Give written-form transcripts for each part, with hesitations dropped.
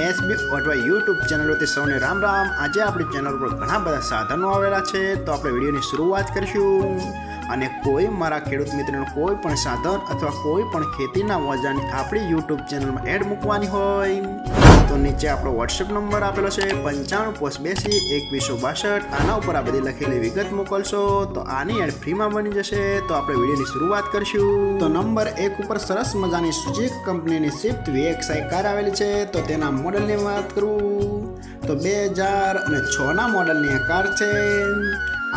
SB અથવા YouTube ચેનલોથી સૌને રામ રામ। આજે આપણી ચેનલ પર ઘણા બધા સાધનો આવેલા છે, તો આપણે વિડીયોની શરૂઆત કરીશું। અને કોઈ મારા ખેડૂત મિત્રોને કોઈ પણ સાધન અથવા કોઈ પણ ખેતીના ઓજારની આપણી યુટ્યુબ ચેનલમાં એડ મૂકવાની હોય તો નીચે આપણો વોટ્સએપ નંબર આપેલો છે 95822162। આના ઉપર આ બધી લખેલી વિગત મોકલશો તો આની એડ ફ્રીમાં બની જશે। તો આપણે વિડીયોની શરૂઆત કરીશું। તો નંબર 1 ઉપર સરસ મજાની સુઝુકી કંપનીની સ્વિફ્ટ VXI કાર આવેલી છે। તો તેના મોડલની વાત કરું તો 2006ના મોડલની આ કાર છે।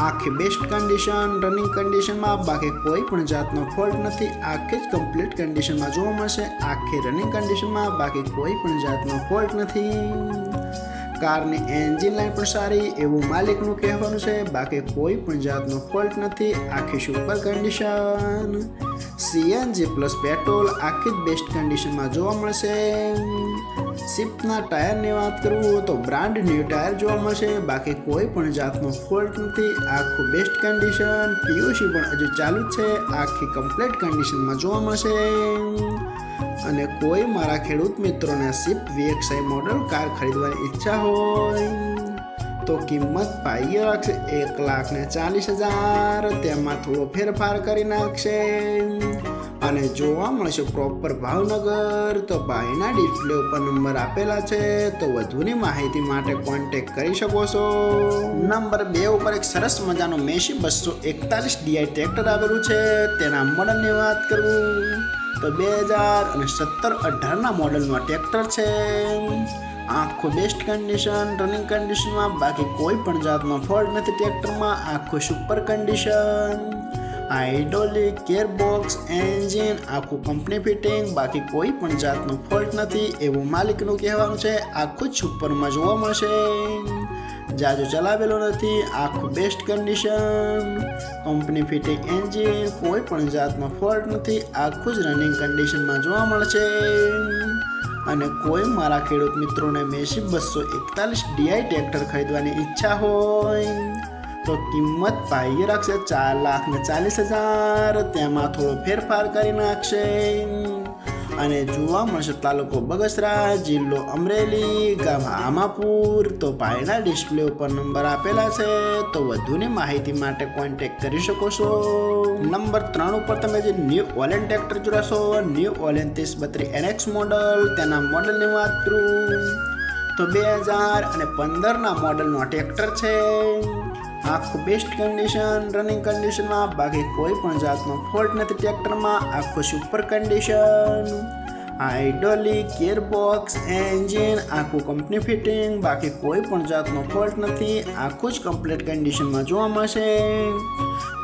આખી બેસ્ટ કન્ડિશન, રનિંગ કન્ડિશનમાં, બાકી કોઈ પણ જાતનો ફોલ્ટ નથી। આખી જ કમ્પ્લીટ કન્ડિશનમાં જોવા મળશે। આખી રનિંગ કન્ડિશનમાં, બાકી કોઈ પણ જાતનો ફોલ્ટ નથી। કારની એન્જિન લાઈન પણ સારી એવું માલિકનું કહેવાનું છે, બાકી કોઈ પણ જાતનો ફોલ્ટ નથી। આખી super condition, CNG plus petrol, આખી જ બેસ્ટ કન્ડિશનમાં જોવા મળશે। સ્વિફ્ટના ટાયરની વાત કરું તો બ્રાન્ડ ન્યૂ ટાયર જોવા મળશે, બાકી કોઈ પણ જાતનો ફોલ્ટ નથી। આખું બેસ્ટ કન્ડિશન, PUC પણ હજુ ચાલુ જ છે, આખી કમ્પ્લીટ કન્ડિશનમાં જોવા મળશે। અને કોઈ મારા ખેડૂત મિત્રોને સ્વિફ્ટ VXI મોડલ કાર ખરીદવાની ઈચ્છા હોય તો કિંમત પાઈ રાખશે 1,40,000। તેમાં થોડો ફેરફાર કરી નાખશે અને જોવા મળશે પ્રોપર ભાવનગર। તો ભાઈના ડિસ્પ્લે ઉપર નંબર આપેલા છે, તો વધુની માહિતી માટે કોન્ટેક્ટ કરી શકો છો। નંબર 2 ઉપર એક સરસ મજાનું મેસી 241 DI ટ્રેક્ટર આવેલું છે। તેના મોડલની વાત કરું તો 2017-18ના મોડલનું આ ટ્રેક્ટર છે। આખું બેસ્ટ કન્ડિશન, રનિંગ કન્ડિશનમાં, બાકી કોઈ પણ જાતનો ફોલ્ટ નથી ટ્રેક્ટરમાં। આખું super condition, hydraulic, gearbox, engine આખું કંપની ફિટિંગ, બાકી કોઈ પણ જાતનો ફોલ્ટ નથી એવું માલિકનું કહેવાનું છે। આખું જ સુપરમાં જોવા મળશે, જાજુ ચલાવેલો નથી। આખું best condition, company fitting engine, કોઈ પણ જાતનો ફોલ્ટ નથી। આખું જ રનિંગ કન્ડિશનમાં જોવા મળશે। અને કોઈ મારા ખેડૂત મિત્રોને મેસી 241 DI ટ્રેક્ટર ખરીદવાની ઈચ્છા હોય તો કિંમત પાઈ રાખશે 4,40,000। તેમાં થોડો ફેરફાર કરી નાખશે અને જોવા મળશે તાલુકો બગસરા, જિલ્લો અમરેલી, ગામ આમાપુર। તો ભાઈના ડિસ્પ્લે ઉપર નંબર આપેલા છે, તો વધુની માહિતી માટે કોન્ટેક્ટ કરી શકો છો। નંબર 3 ઉપર તમે જે ન્યૂ ઓલેન ટ્રેક્ટર જોશો, ન્યૂ ઓલેન 3032 NX મોડલ, તેના મોડલની વાત કરું તો 2015ના મોડલનું ટ્રેક્ટર છે। આખું બેસ્ટ કન્ડિશન, રનિંગ કન્ડિશનમાં, બાકી કોઈ પણ જાતનો ફોલ્ટ નથી ટ્રેક્ટરમાં। આખું super condition, hydraulic, gearbox, engine આખું કંપની ફિટિંગ, બાકી કોઈ પણ જાતનો ફોલ્ટ નથી। આખું જ કમ્પ્લીટ કન્ડિશનમાં જોવા મળશે।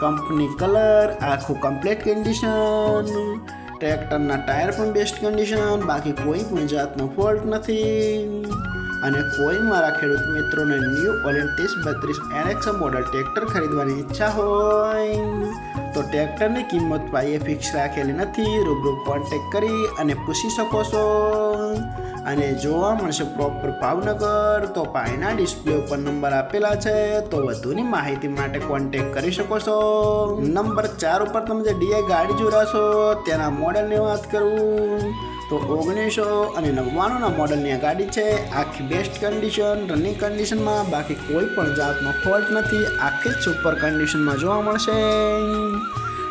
કંપની કલર, આખું કમ્પ્લીટ કન્ડિશન, ટ્રેક્ટરના ટાયર પણ બેસ્ટ કન્ડિશન, બાકી કોઈ પણ જાતનો ફોલ્ટ નથી। અને કોઈ મારા ખેડૂત મિત્રોને ન્યૂ ઓલેન 3032 NX મોડલ ટ્રેક્ટર ખરીદવાની ઈચ્છા હોય તો ટ્રેક્ટરની કિંમત પાઈએ ફિક્સ રાખેલી નથી, રૂબરૂ કોન્ટેક્ટ કરી અને પૂછી શકો છો। અને જોવા મળશે પ્રોપર ભાવનગર। તો પાયના ડિસ્પ્લે ઉપર નંબર આપેલા છે, તો વધુની માહિતી માટે કોન્ટેક્ટ કરી શકો છો। નંબર 4 ઉપર તમે જે DI ગાડી જોડાશો તેના મોડલની વાત કરું તો 1999ના મોડલની આ ગાડી છે। આખી બેસ્ટ કન્ડિશન, રનિંગ કન્ડિશનમાં, બાકી કોઈ પણ જાતનો ફોલ્ટ નથી। આખી જ સુપર કન્ડિશનમાં જોવા મળશે।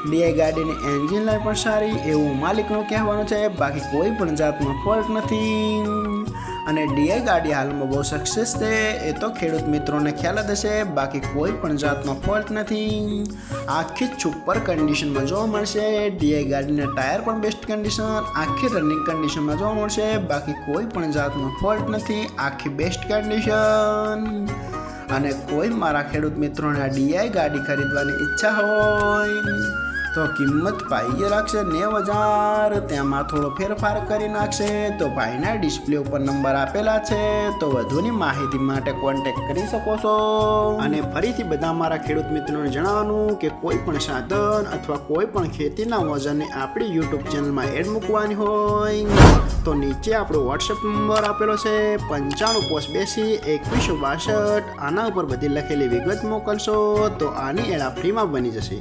DI ગાડીની એન્જિન લાઈન પણ સારી એવું માલિકનું કહેવાનું છે, બાકી કોઈ પણ જાતનો ફોલ્ટ નથી। અને DI ગાડી હાલમાં બહુ સક્સેસ છે, એ તો ખેડૂત મિત્રોને ખ્યાલ જ હશે, બાકી કોઈ પણ જાતનો ફોલ્ટ નથી। આખી જ સુપર કન્ડિશનમાં જોવા મળશે। DI ગાડીના ટાયર પણ બેસ્ટ કન્ડિશન, આખી રનિંગ કન્ડિશનમાં જોવા મળશે, બાકી કોઈ પણ જાતનો ફોલ્ટ નથી। આખી બેસ્ટ કન્ડિશન। અને કોઈ મારા ખેડૂત મિત્રોને આ DI ગાડી ખરીદવાની ઈચ્છા હોય તો કિંમત પાઈએ રાખશે 90,000। તેમાં થોડો ફેરફાર કરી નાખશે। તો ભાઈના ડિસ્પ્લે ઉપર નંબર આપેલા છે, તો વધુની માહિતી માટે કોન્ટેક્ટ કરી શકો છો। અને ફરીથી બધા મારા ખેડૂત મિત્રોને જણાવવાનું કે કોઈ પણ સાધન અથવા કોઈ પણ ખેતીના ઓજારને આપણી યુટ્યુબ ચેનલમાં એડ મૂકવાની હોય તો નીચે આપણો વોટ્સએપ નંબર આપેલો છે 95822162। આના ઉપર બધી લખેલી વિગત મોકલશો તો આની એડ ફ્રીમાં બની જશે।